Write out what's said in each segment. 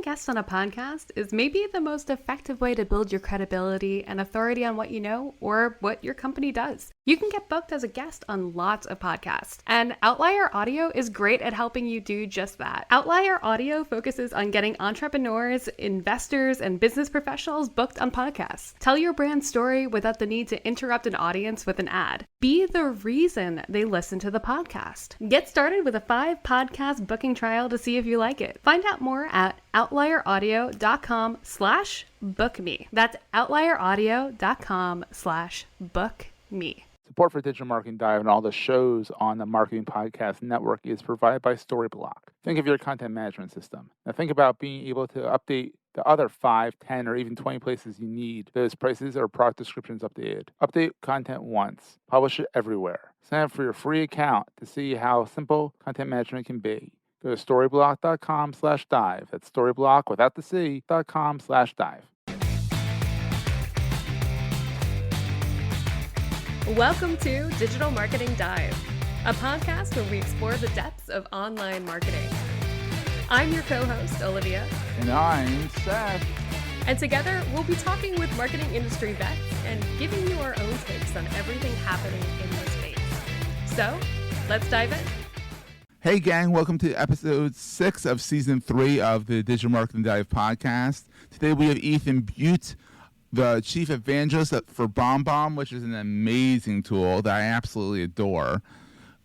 guest on a podcast is maybe the most effective way to build your credibility and authority on what you know or what your company does. You can get booked as a guest on lots of podcasts, and Outlier Audio is great at helping you do just that. Outlier Audio focuses on getting entrepreneurs, investors, and business professionals booked on podcasts. Tell your brand story without the need to interrupt an audience with an ad. Be the reason they listen to the podcast. Get started with a 5-podcast booking trial to see if you like it. Find out more at outlieraudio.com/bookme. That's outlieraudio.com/bookme. Support for Digital Marketing Dive and all the shows on the Marketing Podcast Network is provided by Storyblock. Think of your content management system. Now think about being able to update the other 5, 10, or even 20 places you need those prices or product descriptions updated. Update content once. Publish it everywhere. Sign up for your free account to see how simple content management can be. Go to storyblock.com/dive. That's storyblock without the C.com/dive. Welcome to Digital Marketing Dive, a podcast where we explore the depths of online marketing. I'm your co-host, Olivia. And I'm Seth. And together, we'll be talking with marketing industry vets and giving you our own takes on everything happening in this space. So, let's dive in. Hey gang, welcome to episode 6 of season 3 of the Digital Marketing Dive podcast. Today we have Ethan Beute, the Chief Evangelist for BombBomb, which is an amazing tool that I absolutely adore.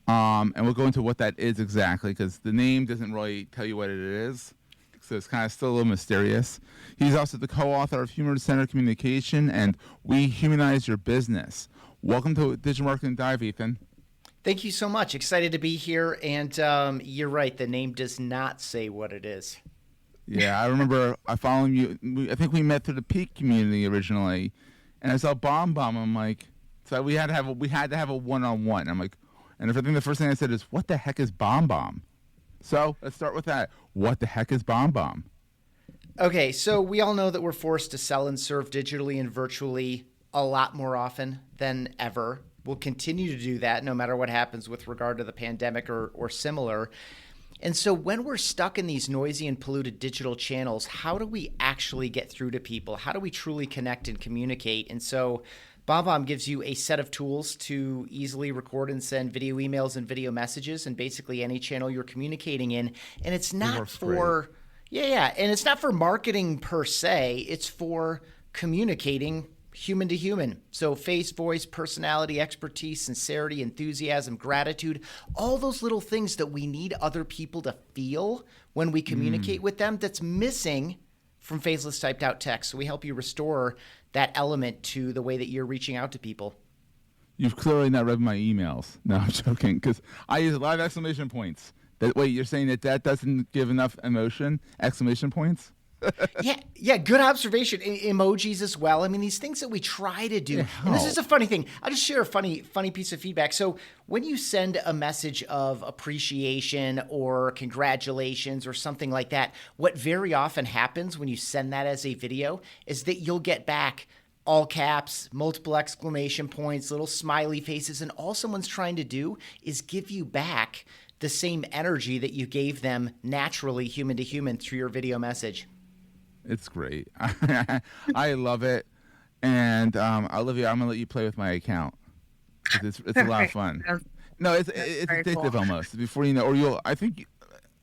And we'll go into what that is exactly, because the name doesn't really tell you what it is. So it's kind of still a little mysterious. He's also the co-author of Human-Centered Communication and Rehumanize Your Business. Welcome to Digital Marketing Dive, Ethan. Thank you so much. Excited to be here. And you're right, the name does not say what it is. Yeah, I remember I following you. I think we met through the Peak community originally, and I saw BombBomb. I'm like, so we had to have a one-on-one. I'm like, and I think the first thing I said is, what the heck is BombBomb? So let's start with that. What the heck is BombBomb? Okay, so we all know that we're forced to sell and serve digitally and virtually a lot more often than ever. We'll continue to do that no matter what happens with regard to the pandemic or similar. And so when we're stuck in these noisy and polluted digital channels, how do we actually get through to people? How do we truly connect and communicate? And so BombBomb gives you a set of tools to easily record and send video emails and video messages in basically any channel you're communicating in. And it's not for, and it's not for marketing per se. It's for communicating human to human. So face, voice, personality, expertise, sincerity, enthusiasm, gratitude, all those little things that we need other people to feel when we communicate with them that's missing from faceless typed out text. So we help you restore that element to the way that you're reaching out to people. You've clearly not read my emails. No, I'm joking, because I use a lot of exclamation points. Wait, you're saying that doesn't give enough emotion? Exclamation points? Yeah, good observation. Emojis as well. I mean, these things that we try to do. And this is a funny thing. I'll just share a funny piece of feedback. So when you send a message of appreciation or congratulations or something like that, what very often happens when you send that as a video is that you'll get back all caps, multiple exclamation points, little smiley faces, and all someone's trying to do is give you back the same energy that you gave them naturally, human to human, through your video message. It's great. I love it. And Olivia, I'm gonna let you play with my account. It's a lot of fun. No, it's addictive almost. Before you know, or I think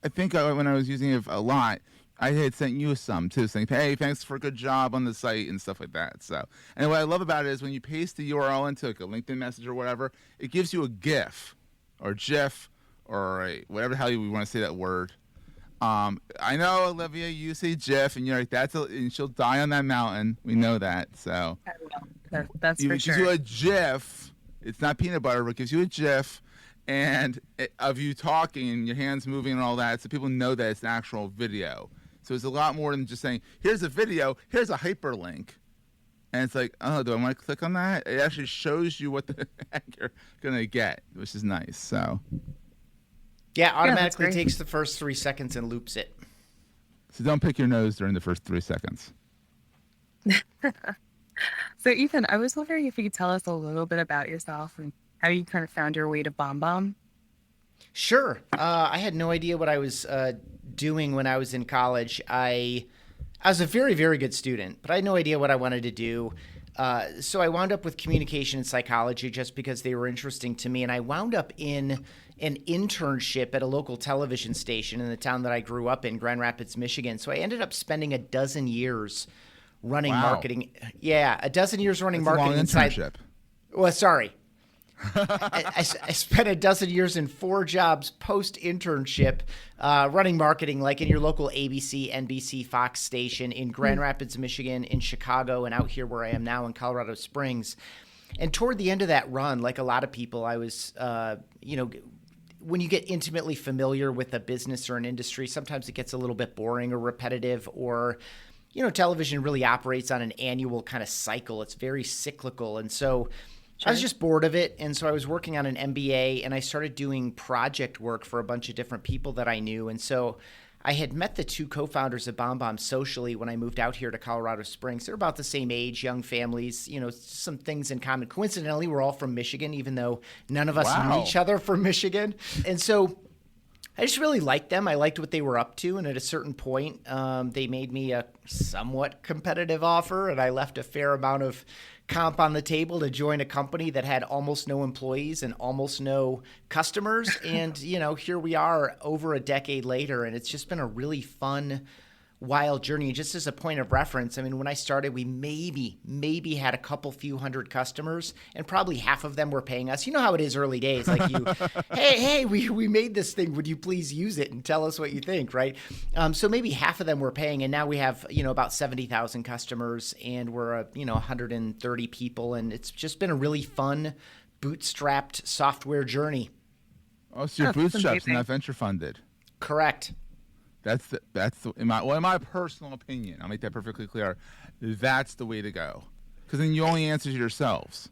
when I was using it a lot, I had sent you some too, saying, "Hey, thanks for a good job on the site," and stuff like that. So, and what I love about it is when you paste the URL into like a LinkedIn message or whatever, it gives you a GIF or GIF or whatever the hell you want to say that word. I know, Olivia, you say GIF, and you're like, and she'll die on that mountain. We know that. So I will. That's for sure. It gives you a GIF. It's not peanut butter, but it gives you a GIF of you talking and your hands moving and all that, so people know that it's an actual video. So it's a lot more than just saying, here's a video, here's a hyperlink. And it's like, oh, do I want to click on that? It actually shows you what the heck you're going to get, which is nice. So yeah, automatically takes the first 3 seconds and loops it. So don't pick your nose during the first 3 seconds. So Ethan, I was wondering if you could tell us a little bit about yourself and how you kind of found your way to BombBomb. Sure. I had no idea what I was doing when I was in college. I was a very, very good student, but I had no idea what I wanted to do. So I wound up with communication and psychology just because they were interesting to me. And I wound up in an internship at a local television station in the town that I grew up in, Grand Rapids, Michigan. So I ended up spending a dozen years running marketing. Yeah, a dozen years running marketing. Long internship. Well, sorry. I spent a dozen years in 4 jobs post-internship running marketing, like in your local ABC, NBC, Fox station in Grand Rapids, Michigan, in Chicago, and out here where I am now in Colorado Springs. And toward the end of that run, like a lot of people, I was, when you get intimately familiar with a business or an industry, sometimes it gets a little bit boring or repetitive, or television really operates on an annual kind of cycle. It's very cyclical. And so I was just bored of it. And so I was working on an MBA, and I started doing project work for a bunch of different people that I knew. And so I had met the 2 co-founders of BombBomb socially when I moved out here to Colorado Springs. They're about the same age, young families, some things in common. Coincidentally, we're all from Michigan, even though none of us knew each other from Michigan. And so I just really liked them. I liked what they were up to. And at a certain point, they made me a somewhat competitive offer, and I left a fair amount of comp on the table to join a company that had almost no employees and almost no customers. And, here we are over a decade later, and it's just been a really fun, wild journey. Just as a point of reference, I mean, when I started, we maybe had a few hundred customers, and probably half of them were paying us. You know how it is early days, like hey, we made this thing. Would you please use it and tell us what you think, right? So maybe half of them were paying, and now we have, about 70,000 customers, and we're, 130 people, and it's just been a really fun, bootstrapped software journey. Oh, so you're bootstrapped and not venture funded. Correct. That's in my personal opinion, I'll make that perfectly clear. That's the way to go, because then you only answer to yourselves.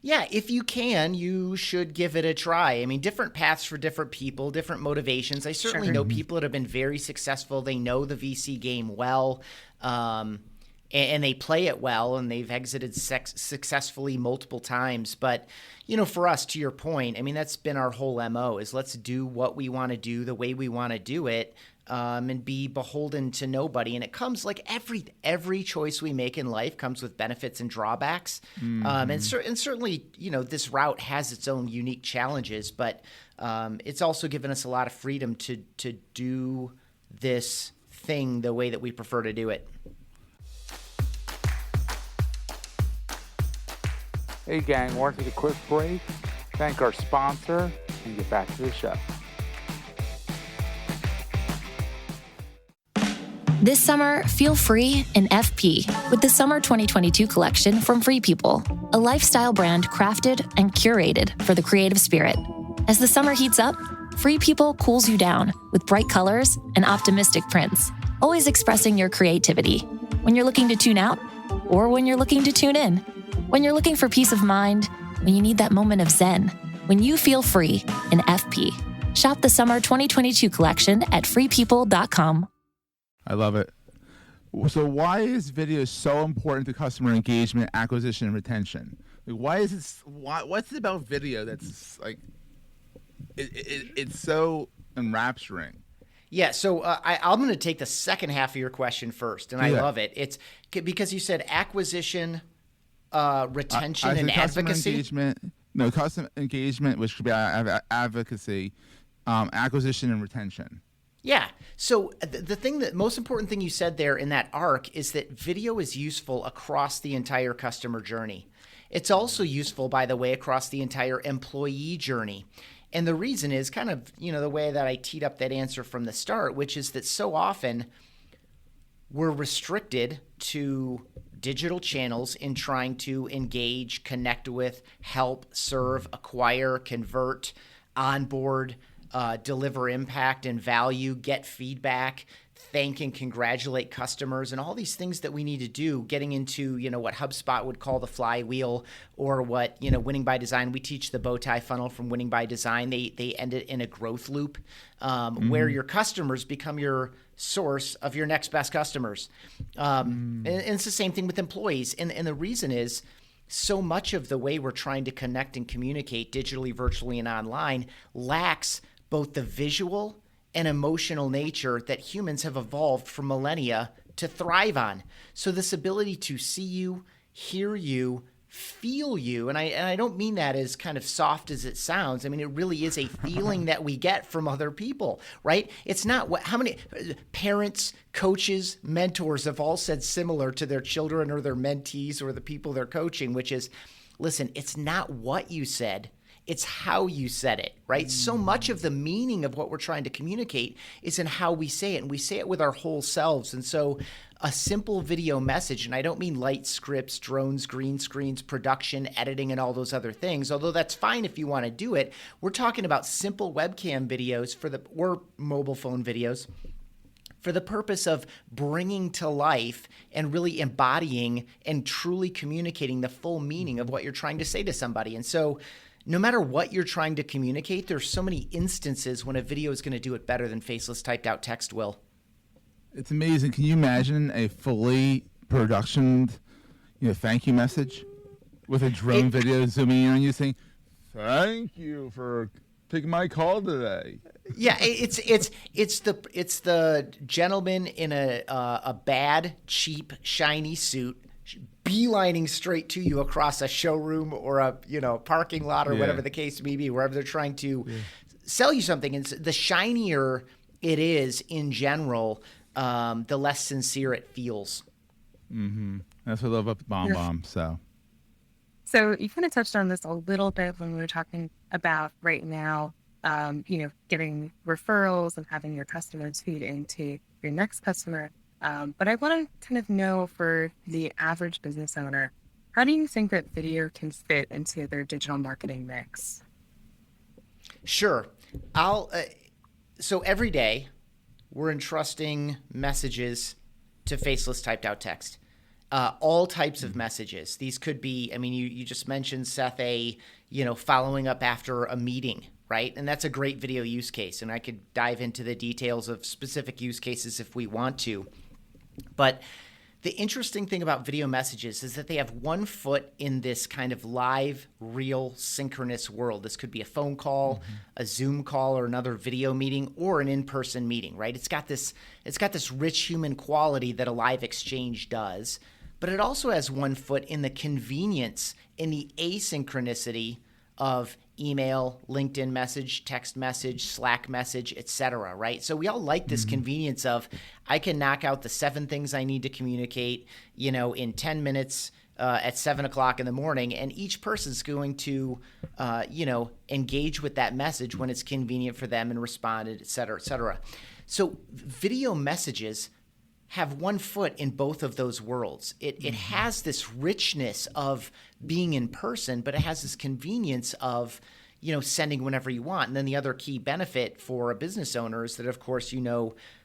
Yeah, if you can, you should give it a try. I mean, different paths for different people, different motivations. I certainly know people that have been very successful. They know the VC game well, and they play it well, and they've exited successfully multiple times. But, for us, to your point, I mean, that's been our whole MO, is let's do what we want to do the way we want to do it. And be beholden to nobody. And it comes like every choice we make in life comes with benefits and drawbacks. And certainly, this route has its own unique challenges, but it's also given us a lot of freedom to do this thing the way that we prefer to do it. Hey gang, we're going to take a quick break, thank our sponsor, and get back to the show. This summer, feel free in FP with the Summer 2022 collection from Free People, a lifestyle brand crafted and curated for the creative spirit. As the summer heats up, Free People cools you down with bright colors and optimistic prints, always expressing your creativity. When you're looking to tune out, or when you're looking to tune in, when you're looking for peace of mind, when you need that moment of zen, when you feel free in FP. Shop the Summer 2022 collection at freepeople.com. I love it. So why is video so important to customer engagement, acquisition, and retention? Like, why is it? What's it about video that's like? It's so enrapturing. Yeah. So I'm going to take the second half of your question first, and I love it. It's because you said acquisition, retention, and advocacy. Customer engagement, which could be advocacy, acquisition, and retention. Yeah. So the most important thing you said there in that arc is that video is useful across the entire customer journey. It's also useful, by the way, across the entire employee journey. And the reason is kind of, the way that I teed up that answer from the start, which is that so often we're restricted to digital channels in trying to engage, connect with, help, serve, acquire, convert, onboard, deliver impact and value, get feedback, thank and congratulate customers, and all these things that we need to do, getting into, what HubSpot would call the flywheel, or what, Winning by Design. We teach the bow tie funnel from Winning by Design. They end it in a growth loop where your customers become your source of your next best customers. And it's the same thing with employees. And the reason is, so much of the way we're trying to connect and communicate digitally, virtually, and online lacks both the visual and emotional nature that humans have evolved for millennia to thrive on. So this ability to see you, hear you, feel you, and I don't mean that as kind of soft as it sounds. I mean, it really is a feeling that we get from other people, right? It's not how many parents, coaches, mentors have all said similar to their children or their mentees or the people they're coaching, which is, listen, it's not what you said, it's how you said it, right? So much of the meaning of what we're trying to communicate is in how we say it, and we say it with our whole selves. And so a simple video message, and I don't mean light scripts, drones, green screens, production, editing, and all those other things, although that's fine if you want to do it. We're talking about simple webcam videos or mobile phone videos for the purpose of bringing to life and really embodying and truly communicating the full meaning of what you're trying to say to somebody. And so no matter what you're trying to communicate, there's so many instances when a video is going to do it better than faceless typed out text will. It's amazing. Can you imagine a fully productioned, thank you message with a drone video zooming in on you saying, "Thank you for taking my call today"? Yeah, it's the gentleman in a bad, cheap, shiny suit beelining straight to you across a showroom or a parking lot or whatever the case may be, wherever they're trying to sell you something. And the shinier it is in general, the less sincere it feels. Mm-hmm. That's what I love about BombBomb. So you kind of touched on this a little bit when we were talking about right now, getting referrals and having your customers feed into your next customer. But I want to kind of know, for the average business owner, how do you think that video can fit into their digital marketing mix? Sure. So every day we're entrusting messages to faceless typed out text. All types of messages. These could be, you just mentioned, Seth, following up after a meeting, right? And that's a great video use case. And I could dive into the details of specific use cases if we want to. But the interesting thing about video messages is that they have one foot in this kind of live, real, synchronous world. This could be a phone call, a Zoom call, or another video meeting, or an in-person meeting, right? It's got this rich human quality that a live exchange does. But it also has one foot in the convenience, in the asynchronicity of email, LinkedIn message, text message, Slack message, etc., right? So we all like this convenience of, I can knock out the 7 things I need to communicate, in 10 minutes at 7 o'clock in the morning, and each person's going to, engage with that message when it's convenient for them and respond, et cetera, et cetera. So video messages have one foot in both of those worlds. It has this richness of being in person, but it has this convenience of, sending whenever you want. And then the other key benefit for a business owner is that, of course,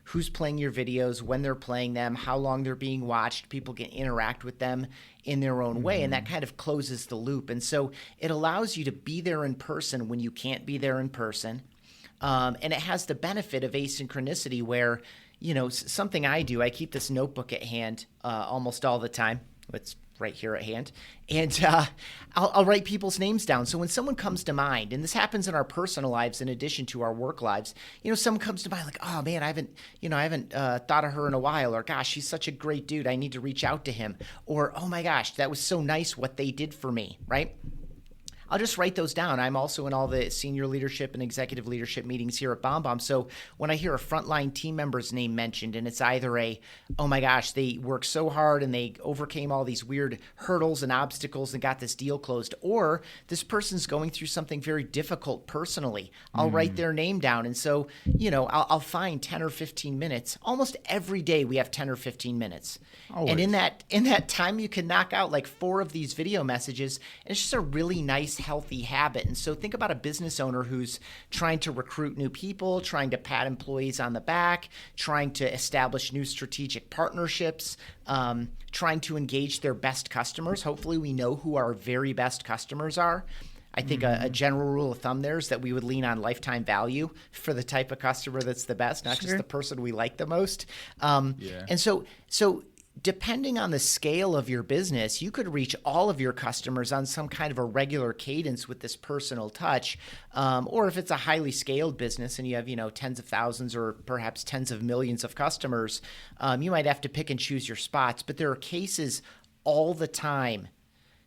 who's playing your videos, when they're playing them, how long they're being watched. People can interact with them in their own way, and that kind of closes the loop. And so it allows you to be there in person when you can't be there in person. And it has the benefit of asynchronicity where, something I do, I keep this notebook at hand almost all the time. It's right here at hand. And I'll write people's names down. So when someone comes to mind, and this happens in our personal lives in addition to our work lives, someone comes to mind like, oh man, I haven't thought of her in a while, or gosh, he's such a great dude, I need to reach out to him, or oh my gosh, that was so nice what they did for me, right? I'll just write those down. I'm also in all the senior leadership and executive leadership meetings here at BombBomb. So when I hear a frontline team member's name mentioned, and it's either oh my gosh, they worked so hard and they overcame all these weird hurdles and obstacles and got this deal closed, or this person's going through something very difficult personally, I'll write their name down. And so, I'll find 10 or 15 minutes. Almost every day we have 10 or 15 minutes. Always. And in that time, you can knock out like 4 of these video messages. And it's just a really nice, healthy habit. And so think about a business owner who's trying to recruit new people, trying to pat employees on the back, trying to establish new strategic partnerships, trying to engage their best customers. Hopefully we know who our very best customers are. I think a general rule of thumb there is that we would lean on lifetime value for the type of customer that's the best, not just the person we like the most. And so depending on the scale of your business, you could reach all of your customers on some kind of a regular cadence with this personal touch. Or if it's a highly scaled business and you have, tens of thousands or perhaps tens of millions of customers, you might have to pick and choose your spots. But there are cases all the time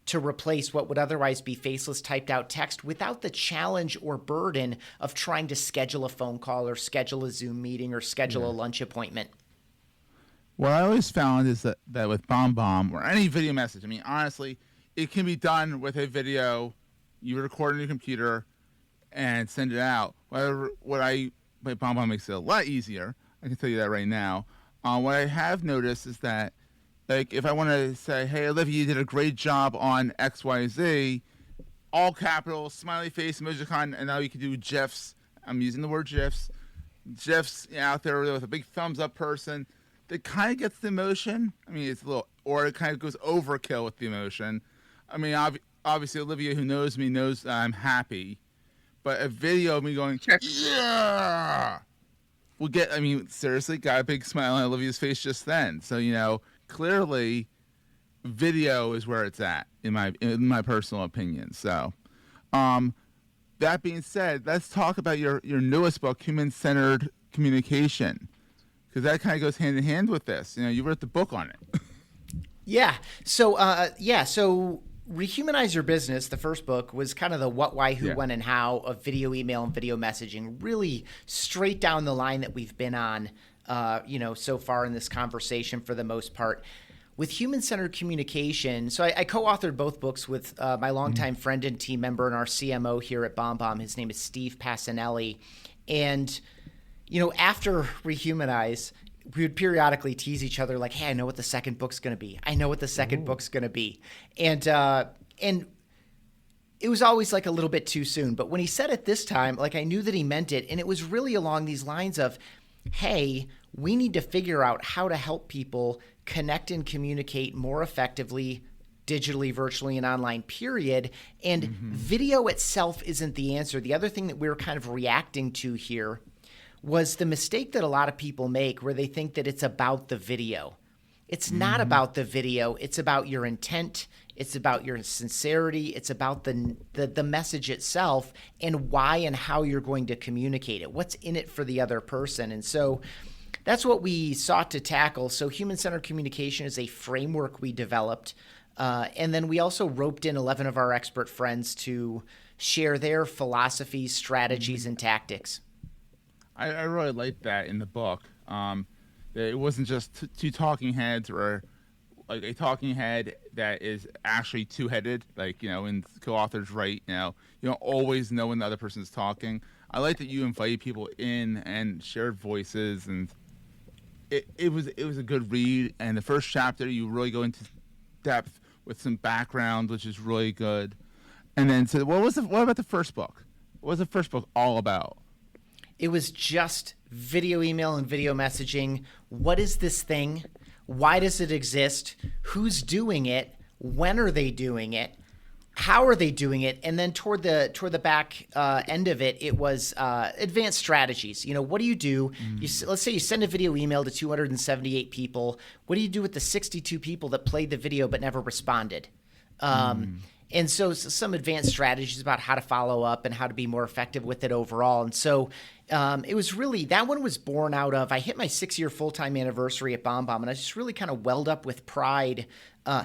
to replace what would otherwise be faceless typed out text without the challenge or burden of trying to schedule a phone call or schedule a Zoom meeting or schedule a lunch appointment. What I always found is that with BombBomb or any video message, honestly, it can be done with a video. You record on your computer and send it out. BombBomb makes it a lot easier. I can tell you that right now. What I have noticed is that, like, if I want to say, hey, Olivia, you did a great job on XYZ, all capitals, smiley face, emojicon, and now you can do GIFs. I'm using the word GIFs. GIFs out there with a big thumbs up person that kind of gets the emotion. It's a little, or it kind of goes overkill with the emotion. Obviously, Olivia, who knows me, knows that I'm happy. But a video of me going, yeah, will get, seriously, got a big smile on Olivia's face just then. So, clearly, video is where it's at, in my personal opinion. So, that being said, let's talk about your newest book, Human-Centered Communication, because that kind of goes hand in hand with this. You wrote the book on it. Yeah. So Rehumanize Your Business, the first book, was kind of the what, why, who, when, and how of video, email, and video messaging, really straight down the line that we've been on, so far in this conversation for the most part. With human-centered communication, so I co-authored both books with my longtime friend and team member and our CMO here at BombBomb. His name is Steve Passanelli. And, after Rehumanize, we would periodically tease each other like, hey, I know what the second book's going to be. And it was always like a little bit too soon. But when he said it this time, like, I knew that he meant it. And it was really along these lines of, hey, we need to figure out how to help people connect and communicate more effectively digitally, virtually, and online, period. And video itself isn't the answer. The other thing that we were kind of reacting to here was the mistake that a lot of people make where they think that it's about the video. It's not about the video. It's about your intent. It's about your sincerity. It's about the message itself and why and how you're going to communicate it. What's in it for the other person? And so that's what we sought to tackle. So human-centered communication is a framework we developed. And then we also roped in 11 of our expert friends to share their philosophies, strategies, and tactics. I really liked that in the book. It wasn't just two talking heads, or like a talking head that is actually two-headed, like, when co-authors write, you don't always know when the other person's talking. I like that you invited people in and shared voices, and it was a good read. And the first chapter, you really go into depth with some background, which is really good. And then, so what about the first book? What was the first book all about? It was just video, email, and video messaging. What is this thing? Why does it exist? Who's doing it? When are they doing it? How are they doing it? And then toward the back end of it, it was advanced strategies. What do you do? Let's say you send a video email to 278 people. What do you do with the 62 people that played the video but never responded? And so some advanced strategies about how to follow up and how to be more effective with it overall. And so it was really, that one was born out of, I hit my 6-year full-time anniversary at BombBomb, and I just really kind of welled up with pride,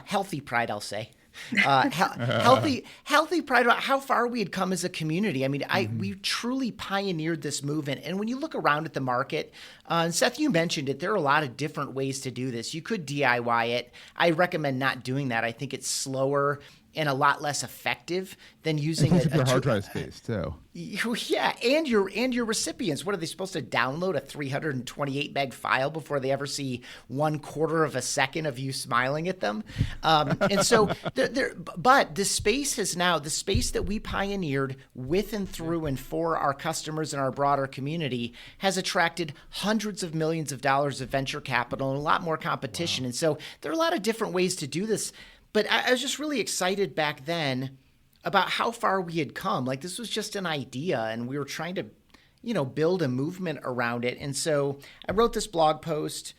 healthy pride, I'll say. Healthy pride about how far we had come as a community. We truly pioneered this movement. And when you look around at the market, and Seth, you mentioned it, there are a lot of different ways to do this. You could DIY it. I recommend not doing that. I think it's slower and a lot less effective than using your hard drive space too. Yeah, and your recipients. What are they supposed to download, a 328 meg file before they ever see 1/4 of a second of you smiling at them? And so, but the space the space that we pioneered with and through and for our customers and our broader community has attracted hundreds of millions of dollars of venture capital and a lot more competition. Wow. And so there are a lot of different ways to do this. But I was just really excited back then about how far we had come. Like, this was just an idea, and we were trying to, build a movement around it. And so I wrote this blog post.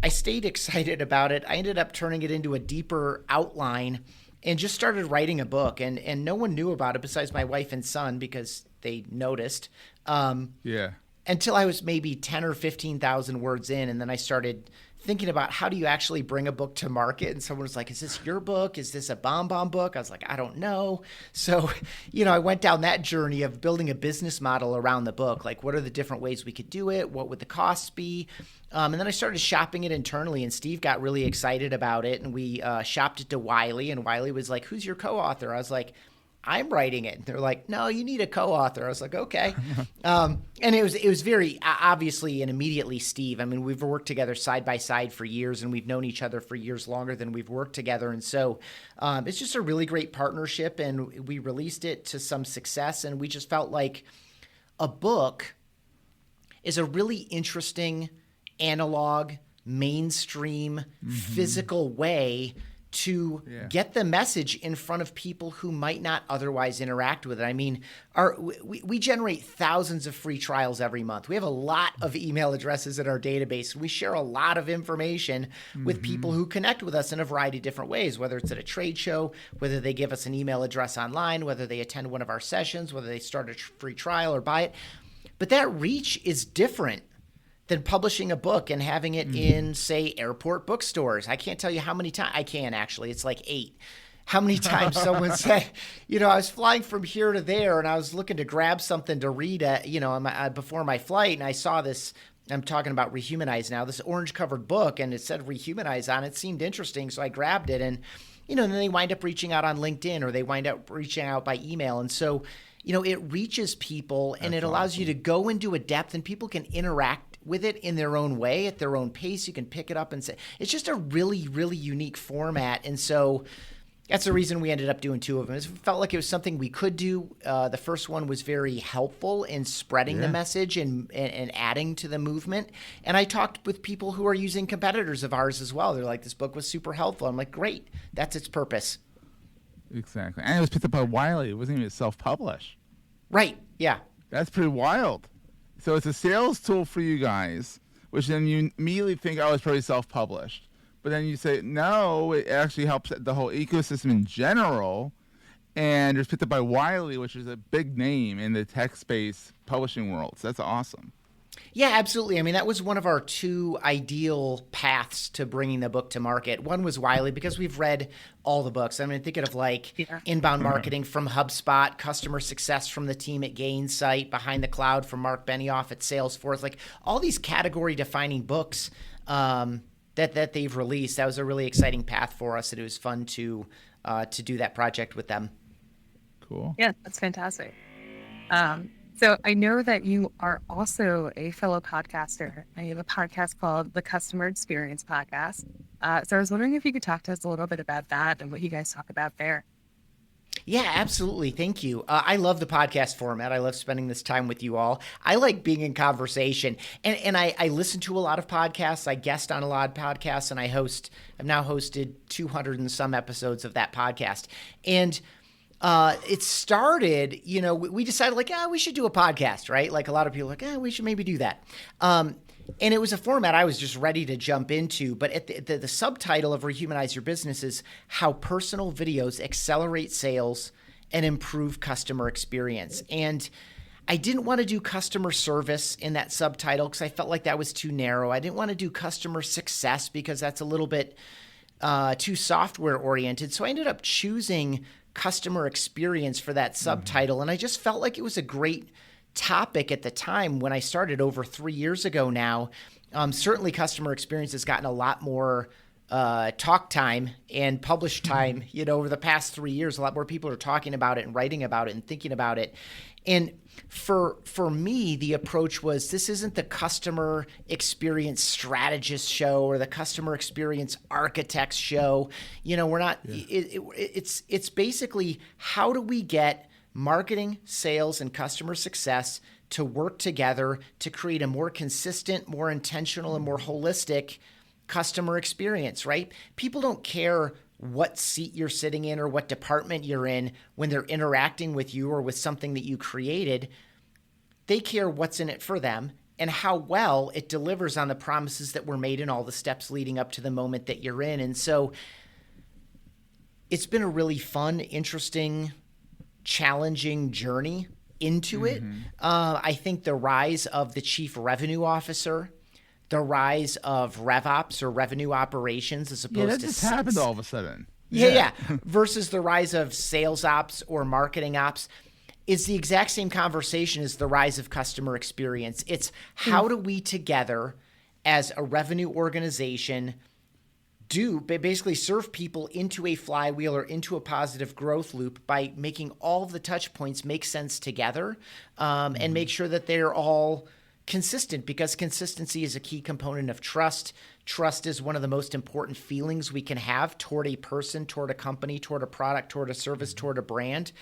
I stayed excited about it. I ended up turning it into a deeper outline and just started writing a book. And no one knew about it besides my wife and son because they noticed. Yeah. Until I was maybe 10 or 15,000 words in. And then I started thinking about how do you actually bring a book to market? And someone was like, is this your book? Is this a BombBomb book? I was like, I don't know. So, I went down that journey of building a business model around the book. Like, what are the different ways we could do it? What would the costs be? And then I started shopping it internally, and Steve got really excited about it. And we shopped it to Wiley, and Wiley was like, who's your co-author? I was like, I'm writing it. And they're like, no, you need a co-author. I was like, okay. And it was very obviously and immediately Steve. I mean, we've worked together side by side for years, and we've known each other for years longer than we've worked together. And so it's just a really great partnership, and we released it to some success. And we just felt like a book is a really interesting analog, mainstream, physical way to get the message in front of people who might not otherwise interact with it. I mean, we generate thousands of free trials every month. We have a lot of email addresses in our database. We share a lot of information with people who connect with us in a variety of different ways, whether it's at a trade show, whether they give us an email address online, whether they attend one of our sessions, whether they start a free trial or buy it. But that reach is different than publishing a book and having it in, say, airport bookstores. I can't tell you how many times. I can, actually. It's like 8. How many times someone said, I was flying from here to there, and I was looking to grab something to read, before my flight, and I saw this. I'm talking about Rehumanize now. This orange-covered book, and it said Rehumanize on it. It seemed interesting, so I grabbed it, and then they wind up reaching out on LinkedIn, or they wind up reaching out by email, and so it reaches people, and it allows you to go into a depth, and people can interact with it in their own way, at their own pace. You can pick it up and say, it's just a really, really unique format. And so that's the reason we ended up doing 2 of them. It felt like it was something we could do. The first one was very helpful in spreading the message and adding to the movement. And I talked with people who are using competitors of ours as well. They're like, this book was super helpful. I'm like, great. That's its purpose. Exactly. And it was picked up by Wiley. It wasn't even self-published. Right. Yeah. That's pretty wild. So it's a sales tool for you guys, which then you immediately think, oh, it's probably self-published. But then you say, no, it actually helps the whole ecosystem in general. And it's picked up by Wiley, which is a big name in the text-based publishing world. So that's awesome. Yeah, absolutely. I mean, that was one of our 2 ideal paths to bringing the book to market. One was Wiley, because we've read all the books. I mean, thinking of inbound marketing from HubSpot, customer success from the team at Gainsight, Behind the Cloud from Mark Benioff at Salesforce, like all these category-defining books that they've released. That was a really exciting path for us, and it was fun to do that project with them. Cool. Yeah, that's fantastic. So I know that you are also a fellow podcaster, and you have a podcast called the Customer Experience Podcast. So I was wondering if you could talk to us a little bit about that and what you guys talk about there. Yeah, absolutely. Thank you. I love the podcast format. I love spending this time with you all. I like being in conversation, and I listen to a lot of podcasts. I guest on a lot of podcasts, and I've now hosted 200 and some episodes of that podcast. And it started, we decided we should do a podcast, right? Like a lot of people we should maybe do that. And it was a format I was just ready to jump into. But at the subtitle of Rehumanize Your Business is How Personal Videos Accelerate Sales and Improve Customer Experience. And I didn't want to do customer service in that subtitle because I felt like that was too narrow. I didn't want to do customer success because that's a little bit too software oriented. So I ended up choosing customer experience for that subtitle. And I just felt like it was a great topic at the time when I started over 3 years ago now. Certainly customer experience has gotten a lot more talk time and published time, over the past 3 years. A lot more people are talking about it and writing about it and thinking about it. And for me, the approach was, this isn't the customer experience strategist show or the customer experience architects show. We're not. It's basically, how do we get marketing, sales, and customer success to work together to create a more consistent, more intentional, and more holistic customer experience, right? People don't care what seat you're sitting in or what department you're in when they're interacting with you or with something that you created. They care what's in it for them and how well it delivers on the promises that were made in all the steps leading up to the moment that you're in. And so it's been a really fun, interesting, challenging journey into it. I think the rise of the chief revenue officer, the rise of RevOps or revenue operations as opposed that to just happened all of a sudden. Yeah. Versus the rise of sales ops or marketing ops is the exact same conversation as the rise of customer experience. It's how do we together as a revenue organization basically serve people into a flywheel or into a positive growth loop by making all of the touch points make sense together, and make sure that they're all consistent, because consistency is a key component of trust. Trust is one of the most important feelings we can have toward a person, toward a company, toward a product, toward a service, toward a brand.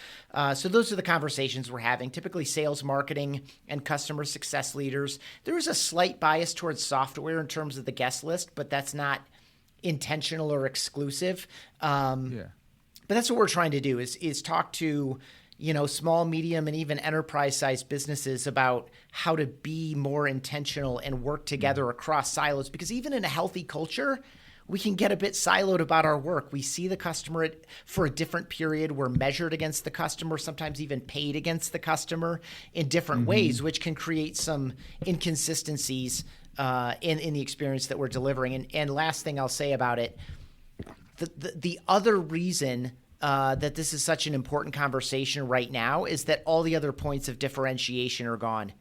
So those are the conversations we're having. Typically sales, marketing, and customer success leaders. There is a slight bias towards software in terms of the guest list, but that's not intentional or exclusive. But that's what we're trying to do is talk to, small, medium, and even enterprise-sized businesses about how to be more intentional and work together across silos. Because even in a healthy culture, we can get a bit siloed about our work. We see the customer for a different period. We're measured against the customer, sometimes even paid against the customer in different ways, which can create some inconsistencies in the experience that we're delivering. And last thing I'll say about it, the other reason that this is such an important conversation right now is that all the other points of differentiation are gone.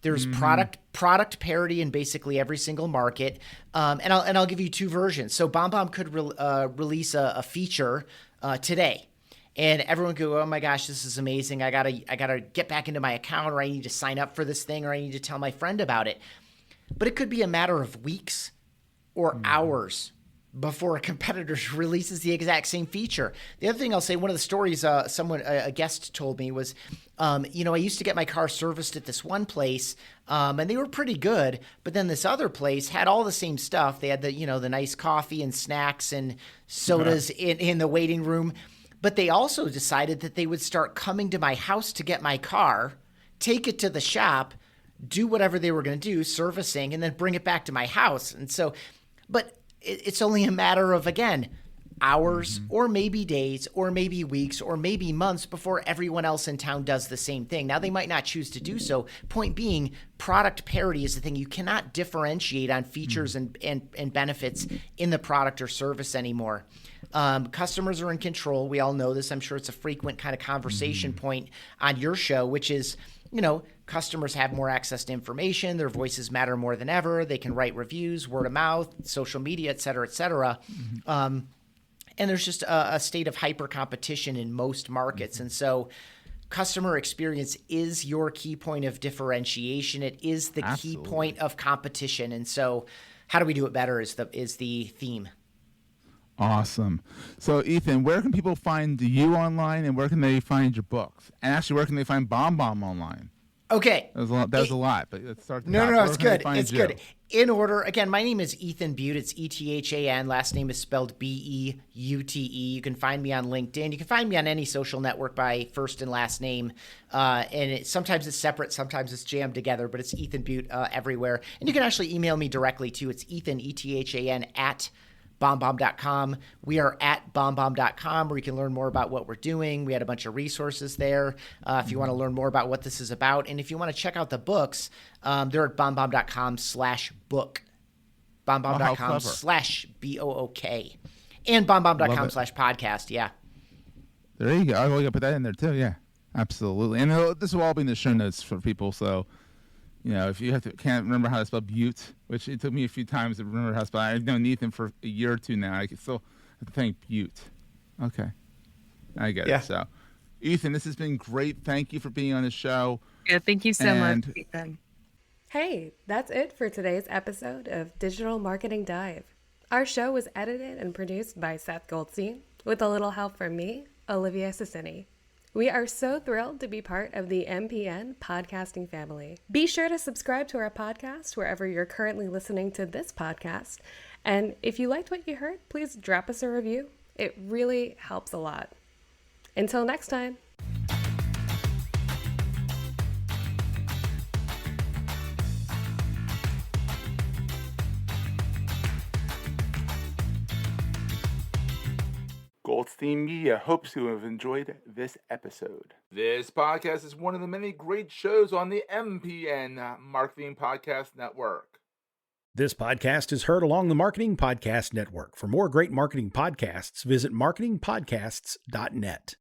There's product parity in basically every single market, and I'll give you two versions. So BombBomb could release a feature today, and everyone could go, "Oh my gosh, this is amazing! I gotta get back into my account, or I need to sign up for this thing, or I need to tell my friend about it." But it could be a matter of weeks or hours before a competitor releases the exact same feature. The other thing I'll say, one of the stories a guest told me was, I used to get my car serviced at this one place, and they were pretty good, but then this other place had all the same stuff. They had the nice coffee and snacks and sodas in the waiting room, but they also decided that they would start coming to my house to get my car, take it to the shop, do whatever they were going to do, servicing, and then bring it back to my house. And so, but it's only a matter of, again, hours or maybe days or maybe weeks or maybe months before everyone else in town does the same thing. Now, they might not choose to do so. Point being, product parity is the thing. You cannot differentiate on features and benefits in the product or service anymore. Customers are in control. We all know this. I'm sure it's a frequent kind of conversation point on your show, which is, customers have more access to information. Their voices matter more than ever. They can write reviews, word of mouth, social media, et cetera, et cetera. And there's just a state of hyper competition in most markets. And so customer experience is your key point of differentiation. It is the key point of competition. And so how do we do it better is the theme. Awesome. So, Ethan, where can people find you online, and where can they find your books? And actually, where can they find BombBomb online? Okay. That was a lot, but let's start. No, it's good. It's good. In order, again, my name is Ethan Beute. It's Ethan. Last name is spelled Beute. You can find me on LinkedIn. You can find me on any social network by first and last name. And sometimes it's separate, sometimes it's jammed together, but it's Ethan Beute everywhere. And you can actually email me directly too. It's Ethan, Ethan, at BombBomb.com. We are at BombBomb.com, where you can learn more about what we're doing. We had a bunch of resources there if you want to learn more about what this is about. And if you want to check out the books, they're at BombBomb.com/book. BombBomb.com/BOOK. And BombBomb.com/podcast. Yeah. There you go. I'm going to put that in there too. Yeah, absolutely. And this will all be in the show notes for people. So, if you can't remember how to spell Butte, which it took me a few times to remember how to spell. I've known Ethan for a year or two now. I can still have to think Butte. Okay, I get it. So, Ethan, this has been great. Thank you for being on the show. Yeah, thank you so much, Ethan. Hey, that's it for today's episode of Digital Marketing Dive. Our show was edited and produced by Seth Goldstein, with a little help from me, Olivia Sassini. We are so thrilled to be part of the MPN podcasting family. Be sure to subscribe to our podcast wherever you're currently listening to this podcast. And if you liked what you heard, please drop us a review. It really helps a lot. Until next time. Goldstein Media hopes you have enjoyed this episode. This podcast is one of the many great shows on the MPN Marketing Podcast Network. This podcast is heard along the Marketing Podcast Network. For more great marketing podcasts, visit marketingpodcasts.net.